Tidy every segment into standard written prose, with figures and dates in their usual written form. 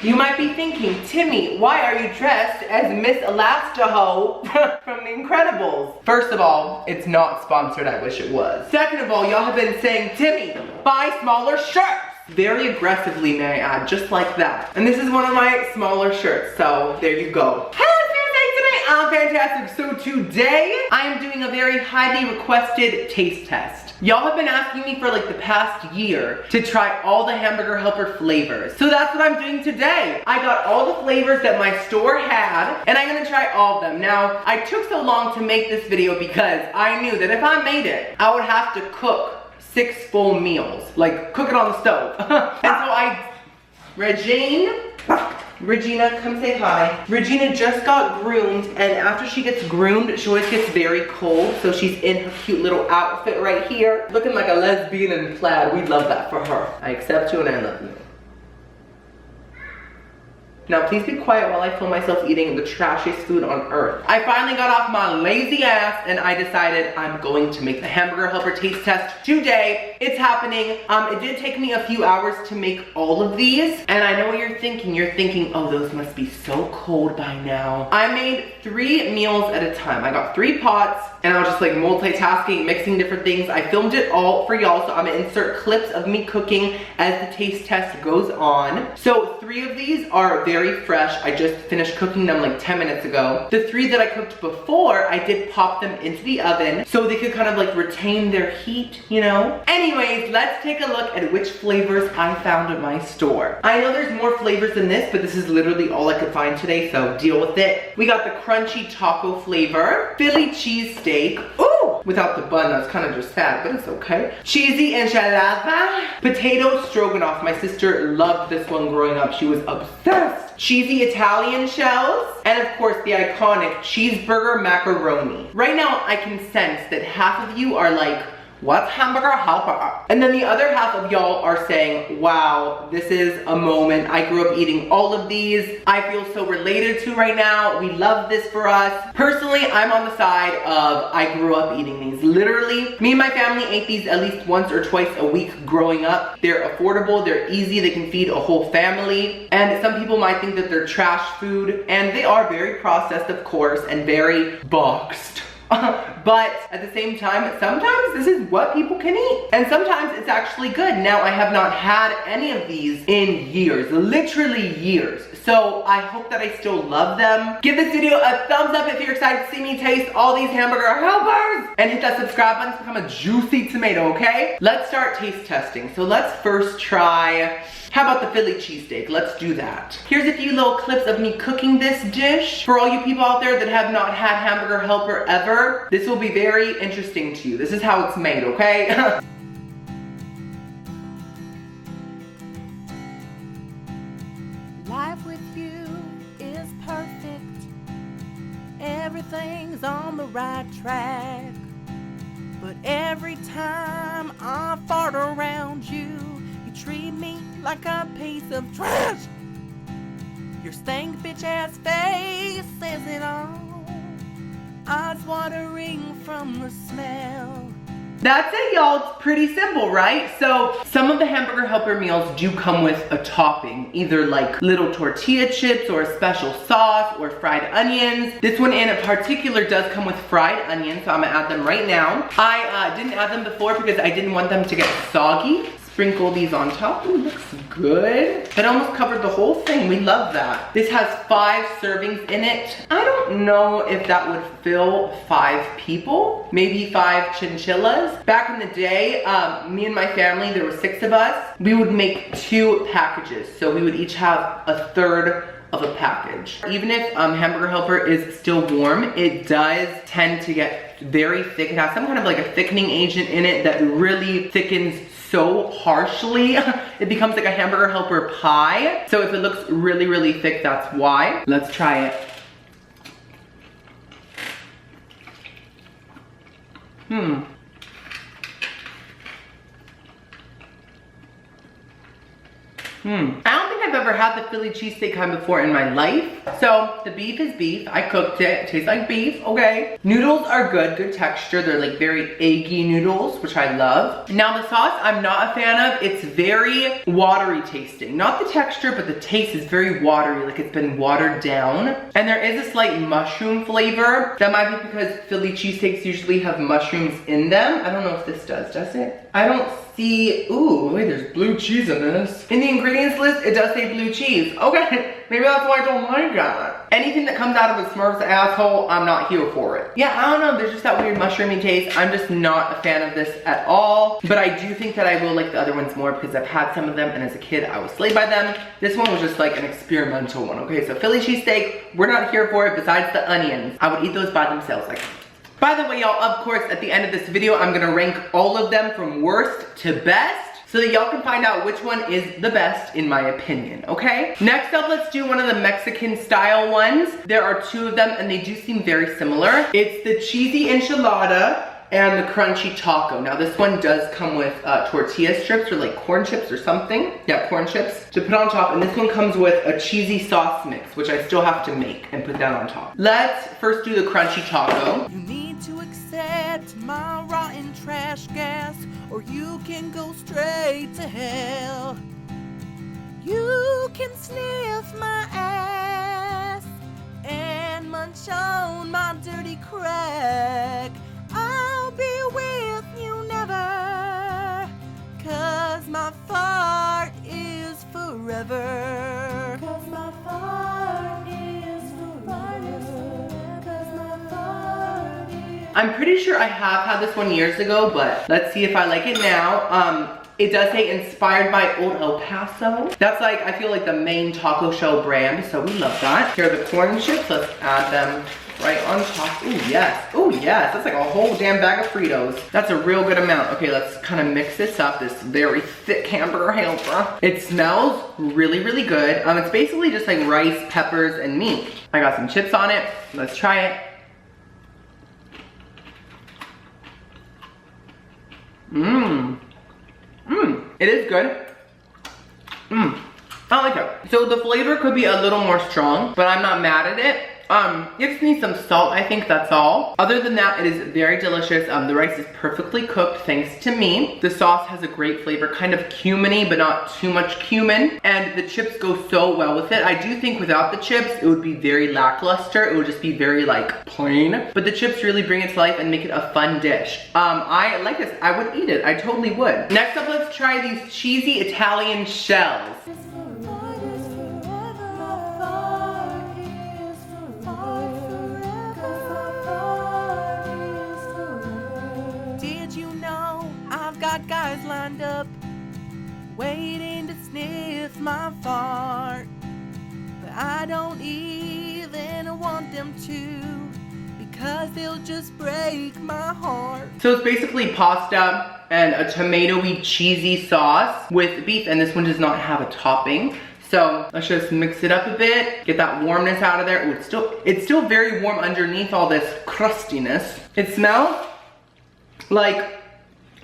You might be thinking, Timmy, why are you dressed as Miss Elastiho from The Incredibles? First of all, it's not sponsored, I wish it was. Second of all, y'all have been saying, Timmy, buy smaller shirts. Very aggressively, may I add, just like that. And this is one of my smaller shirts, so there you go. I'm fantastic. So today, I am doing a very highly requested taste test. Y'all have been asking me for like the past year to try all the Hamburger Helper flavors. So that's what I'm doing today. I got all the flavors that my store had, and I'm gonna try all of them. Now, I took so long to make this video because I knew that if I made it, I would have to cook 6 full meals. Like, cook it on the stove. And so Regina, come say hi. Regina just got groomed, and after she gets groomed, she always gets very cold, so she's in her cute little outfit right here, looking like a lesbian in plaid. We love that for her. I accept you and I love you. Now please be quiet while I film myself eating the trashiest food on earth. I finally got off my lazy ass and I decided I'm going to make the Hamburger Helper taste test today. It's happening. It did take me a few hours to make all of these, and I know what you're thinking. You're thinking, oh, those must be so cold by now. I made 3 meals at a time. I got 3 pots and I was just like multitasking, mixing different things. I filmed it all for y'all, so I'm gonna insert clips of me cooking as the taste test goes on. So 3 of these are very fresh. I just finished cooking them like 10 minutes ago. The 3 that I cooked before, I did pop them into the oven so they could kind of like retain their heat, you know? Anyways, let's take a look at which flavors I found at my store. I know there's more flavors than this, but this is literally all I could find today, so deal with it. We got the crunchy taco flavor, Philly cheesesteak. Ooh! Without the bun, that's kind of just sad, but it's okay. Cheesy enchilada, potato stroganoff. My sister loved this one growing up. She was obsessed. Cheesy Italian shells, and of course the iconic cheeseburger macaroni. Right now, I can sense that half of you are like, what's Hamburger Helper? And then the other half of y'all are saying, wow, this is a moment. I grew up eating all of these. I feel so related to right now. We love this for us. Personally, I'm on the side of I grew up eating these. Literally, me and my family ate these at least once or twice a week growing up. They're affordable, they're easy, they can feed a whole family. And some people might think that they're trash food, and they are very processed, of course, and very boxed. But at the same time, sometimes this is what people can eat, and sometimes it's actually good. Now, I have not had any of these in years, literally years, so I hope that I still love them. Give this video a thumbs up if you're excited to see me taste all these Hamburger Helpers, and hit that subscribe button to become a juicy tomato, okay? Let's start taste testing. So let's first try, how about the Philly cheesesteak? Let's do that. Here's a few little clips of me cooking this dish. For all you people out there that have not had Hamburger Helper ever, this will be very interesting to you. This is how it's made, okay? Life with you is perfect. Everything's on the right track. But every time I fart around you, you treat me like a piece of trash. Your stank bitch ass face says it all. Eyes watering from the smell. That's it, y'all. It's pretty simple, right? So some of the Hamburger Helper meals do come with a topping, either like little tortilla chips or a special sauce or fried onions. This one in particular does come with fried onions, so I'm gonna add them right now. I didn't add them before because I didn't want them to get soggy. Sprinkle these on top. Ooh, looks good. It almost covered the whole thing. We love that. This has 5 servings in it. I don't know if that would fill 5 people, maybe 5 chinchillas. Back in the day, me and my family, there were 6 of us. We would make 2 packages. So we would each have a third of a package. Even if Hamburger Helper is still warm, it does tend to get very thick. It has some kind of like a thickening agent in it that really thickens so harshly. It becomes like a Hamburger Helper pie. So if it looks really, really thick, that's why. Let's try it. I don't think I've ever had the Philly cheesesteak kind before in my life. So the beef is beef. I cooked it. It tastes like beef, okay. Noodles are good texture. They're like very eggy noodles, which I love. Now the sauce I'm not a fan of. It's very watery tasting. Not the texture, but the taste is very watery, like it's been watered down. And there is a slight mushroom flavor. That might be because Philly cheesesteaks usually have mushrooms in them. I don't know if this does it? I don't see, ooh, wait, there's blue cheese in this. In the ingredients list, it does say blue cheese. Okay, maybe that's why I don't like that. Anything that comes out of a Smurf's asshole, I'm not here for it. Yeah, I don't know, there's just that weird mushroomy taste. I'm just not a fan of this at all. But I do think that I will like the other ones more because I've had some of them and as a kid, I was slayed by them. This one was just like an experimental one, okay? So Philly cheesesteak, we're not here for it besides the onions. I would eat those by themselves, like. By the way, y'all, of course, at the end of this video, I'm gonna rank all of them from worst to best so that y'all can find out which one is the best in my opinion, okay? Next up, let's do one of the Mexican style ones. There are two of them and they do seem very similar. It's the cheesy enchilada and the crunchy taco. Now this one does come with tortilla strips or like corn chips or something. Yeah, corn chips to put on top. And this one comes with a cheesy sauce mix, which I still have to make and put that on top. Let's first do the crunchy taco. You need to accept my rotten trash gas, or you can go straight to hell. You can sniff my ass and munch on my dirty crack. I'll be with you never, 'cause my fart is forever. 'Cause my fart is forever. 'Cause my fart is... I'm pretty sure I have had this one years ago, but let's see if I like it now. It does say inspired by Old El Paso. That's like, I feel like the main taco shell brand, so we love that. Here are the corn chips, let's add them right on top. Ooh, yes. Ooh, yes. That's like a whole damn bag of Fritos. That's a real good amount. Okay, let's kind of mix this up. This very thick hamburger helper. It smells really, really good. It's basically just like rice, peppers, and meat. I got some chips on it. Let's try it. Mmm. Mmm. It is good. Mmm. I like it. So the flavor could be a little more strong, but I'm not mad at it. You just need some salt, I think that's all. Other than that, it is very delicious. The rice is perfectly cooked, thanks to me. The sauce has a great flavor, kind of cumin-y, but not too much cumin. And the chips go so well with it. I do think without the chips, it would be very lackluster. It would just be very like plain. But the chips really bring it to life and make it a fun dish. I like this, I would eat it, I totally would. Next up, let's try these cheesy Italian shells. Got guys lined up waiting to sniff my fart, but I don't even want them to, because they'll just break my heart. So it's basically pasta and a tomatoey cheesy sauce with beef, and this one does not have a topping. So let's just mix it up a bit, get that warmness out of there. Ooh, it's still very warm underneath all this crustiness. It smells like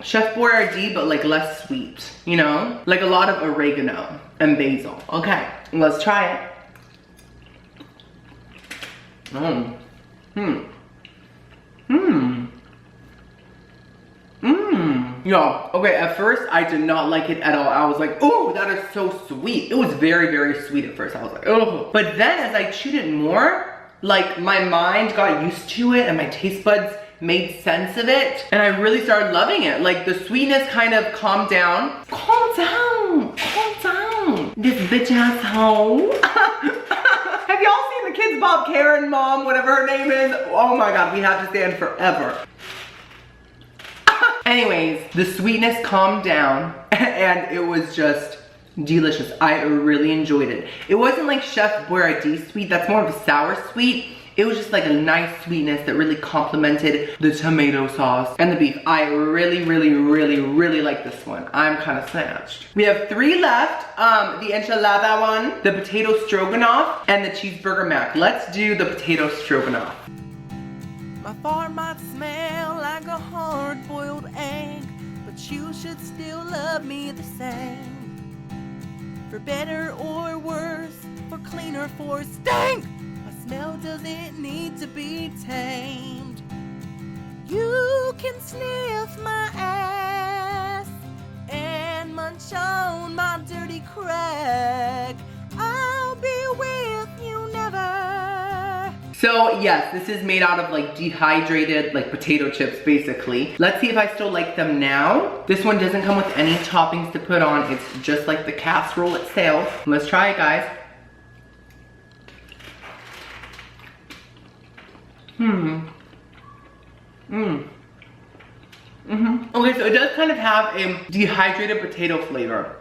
Chef Boyardee, but like less sweet, you know? Like a lot of oregano and basil. Okay, let's try it. Y'all, okay, at first I did not like it at all. I was like, oh, that is so sweet. It was very, very sweet at first. I was like, oh. But then as I chewed it more, like my mind got used to it and my taste buds made sense of it, and I really started loving it. Like the sweetness kind of calmed down. Calm down, calm down. This bitch ass hoe. Have y'all seen the Kids Bob Karen mom, whatever her name is? Oh my God, we have to stand forever. Anyways, the sweetness calmed down and it was just delicious. I really enjoyed it. It wasn't like Chef Boyardee sweet, that's more of a sour sweet. It was just like a nice sweetness that really complemented the tomato sauce and the beef. I really, really, really, really like this one. I'm kind of snatched. We have 3 left. The enchilada one, the potato stroganoff, and the cheeseburger mac. Let's do the potato stroganoff. My fart might smell like a hard-boiled egg, but you should still love me the same. For better or cleaner for stink. My smell doesn't need to be tamed. You can sniff my ass and munch on my dirty crack. I'll be with you never. So yes, this is made out of like dehydrated like potato chips basically. Let's see if I still like them now. This one doesn't come with any toppings to put on. It's just like the casserole itself. Let's try it, guys. Okay, so it does kind of have a dehydrated potato flavor.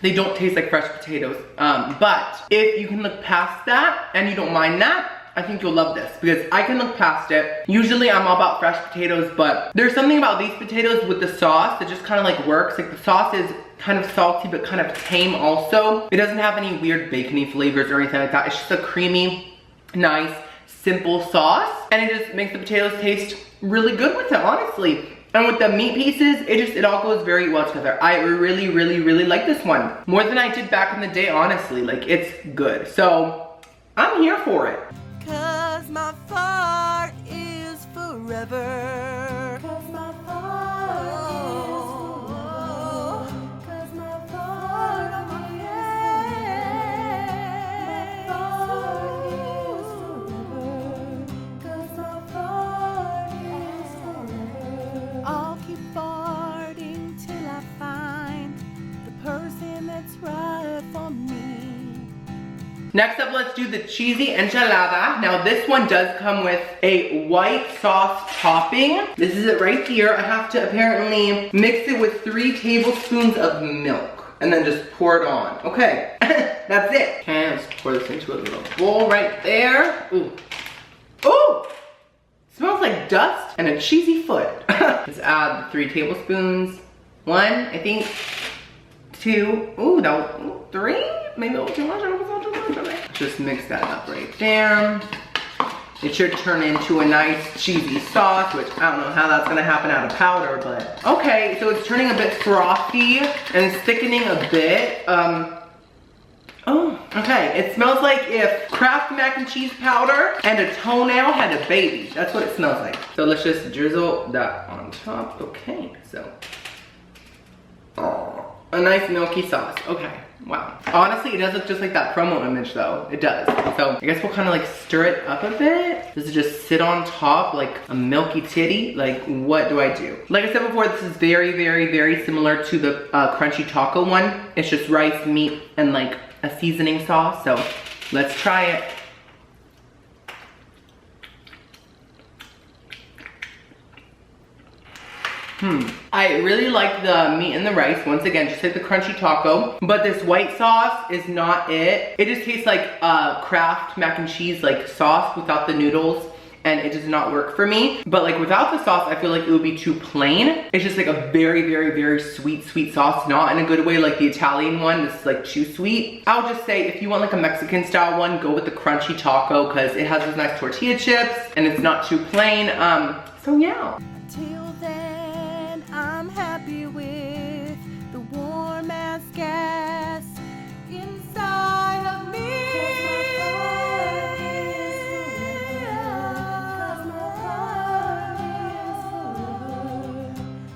They don't taste like fresh potatoes. But if you can look past that and you don't mind that, I think you'll love this because I can look past it. Usually I'm all about fresh potatoes, but there's something about these potatoes with the sauce that just kind of like works. Like the sauce is kind of salty but kind of tame also. It doesn't have any weird bacony flavors or anything like that. It's just a creamy, nice, simple sauce, and it just makes the potatoes taste really good with it, honestly. And with the meat pieces, it all goes very well together. I really, really, really like this one. More than I did back in the day, honestly. Like, it's good. So, I'm here for it. 'Cause my fart is forever. 'Cause my fart is forever. 'Cause my fart on my head. My fart is forever. 'Cause my fart is forever. I'll keep farting till I find the person that's right for me. Next up, let's do the cheesy enchilada. Now this one does come with a white sauce topping. This is it right here. I have to apparently mix it with 3 tablespoons of milk and then just pour it on. Okay, that's it. Okay, let's pour this into a little bowl right there. Ooh, ooh, smells like dust and a cheesy foot. Let's add the 3 tablespoons. 1, I think, 2, ooh, no, 3? Maybe a little too much. Just mix that up right there. It should turn into a nice cheesy sauce, which I don't know how that's gonna happen out of powder, but okay. So it's turning a bit frothy and thickening a bit. Oh, okay. It smells like if Kraft mac and cheese powder and a toenail had a baby. That's what it smells like. So let's just drizzle that on top. Okay, so. Oh, a nice milky sauce. Okay. Wow. Honestly, it does look just like that promo image though. It does. So I guess we'll kind of like stir it up a bit. Does it just sit on top like a milky titty? Like, what do I do? Like I said before, this is very, very, very similar to the crunchy taco one. It's just rice, meat, and like a seasoning sauce. So let's try it. I really like the meat and the rice. Once again, just like the crunchy taco. But this white sauce is not it. It just tastes like Kraft mac and cheese like sauce without the noodles. And it does not work for me. But like without the sauce, I feel like it would be too plain. It's just like a very, very, very sweet, sweet sauce. Not in a good way like the Italian one. This is like too sweet. I'll just say if you want like a Mexican style one, go with the crunchy taco because it has those nice tortilla chips and it's not too plain. So yeah. Until then, I'm happy with the warm ass gas inside of me.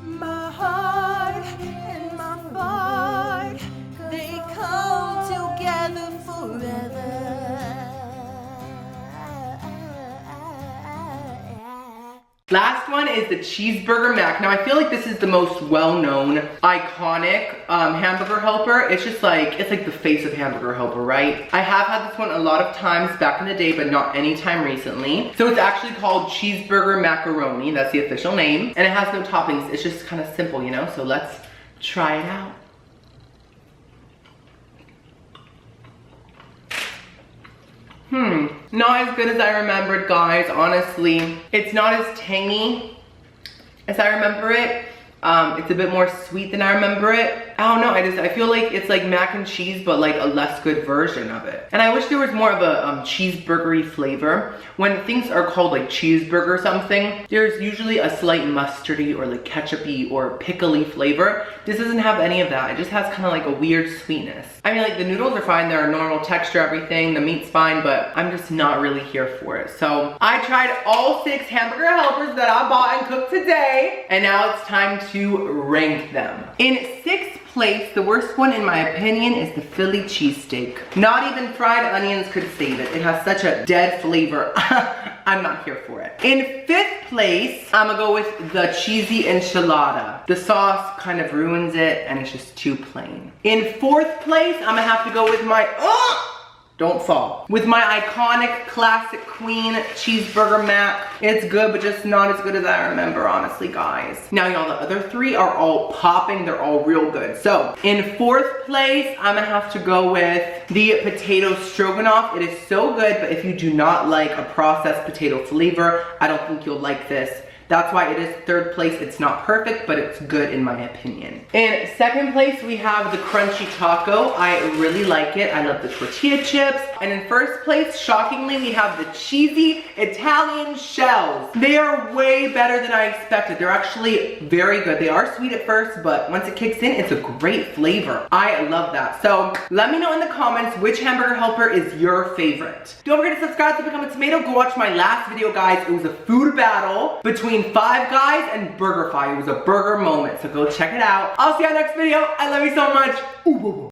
My heart and my fart, they come together forever. Last one is the cheeseburger mac. Now I feel like this is the most well-known, iconic hamburger helper. It's just like, it's like the face of hamburger helper, right? I have had this one a lot of times back in the day, but not anytime recently. So it's actually called cheeseburger macaroni. That's the official name. And it has no toppings. It's just kind of simple, you know? So let's try it out. Not as good as I remembered, guys, honestly. It's not as tangy as I remember it. It's a bit more sweet than I remember it. I don't know, I feel like it's like mac and cheese, but like a less good version of it. And I wish there was more of a cheeseburgery flavor. When things are called like cheeseburger something, there's usually a slight mustardy or like ketchupy or pickly flavor. This doesn't have any of that. It just has kind of like a weird sweetness. I mean, like the noodles are fine, they're a normal texture, everything, the meat's fine, but I'm just not really here for it. So I tried all 6 hamburger helpers that I bought and cooked today, and now it's time to rank them. In 6th place, the worst one in my opinion is the Philly cheesesteak. Not even fried onions could save it. It has such a dead flavor. I'm not here for it. In 5th place, I'm gonna go with the cheesy enchilada. The sauce kind of ruins it and it's just too plain. In 4th place, I'm gonna have to go with my, don't fall. With my iconic classic queen cheeseburger mac. It's good, but just not as good as I remember, honestly, guys. Now, y'all, the other 3 are all popping. They're all real good. So, in 4th place, I'm gonna have to go with the potato stroganoff. It is so good, but if you do not like a processed potato flavor, I don't think you'll like this. That's why it is 3rd place. It's not perfect, but it's good in my opinion. In 2nd place, we have the crunchy taco. I really like it. I love the tortilla chips. And in 1st place, shockingly, we have the cheesy Italian shells. They are way better than I expected. They're actually very good. They are sweet at first, but once it kicks in, it's a great flavor. I love that. So let me know in the comments which hamburger helper is your favorite. Don't forget to subscribe to Become a Tomato. Go watch my last video, guys. It was a food battle between Five Guys and BurgerFi. It was a burger moment, so go check it out. I'll see you on the next video. I love you so much. Ooh, ooh, ooh.